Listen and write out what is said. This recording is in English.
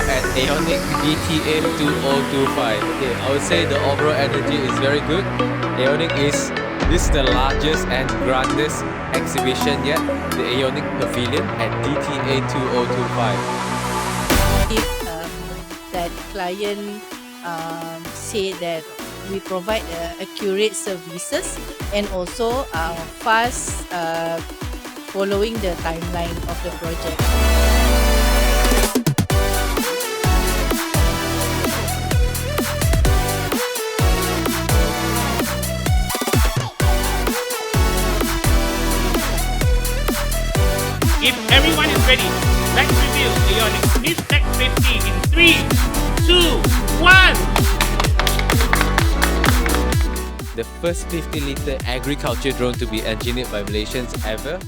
at Aonic DTA 2025. Okay, I would say the overall energy is very good. Aonic is the largest and grandest exhibition yet, the Aonic Pavilion at DTA 2025. If that client say that we provide accurate services and also fast following the timeline of the project. If everyone is ready, let's reveal Aonic Mist Tec 50 in 3, 2, 1! The first 50-liter agriculture drone to be engineered by Malaysians ever.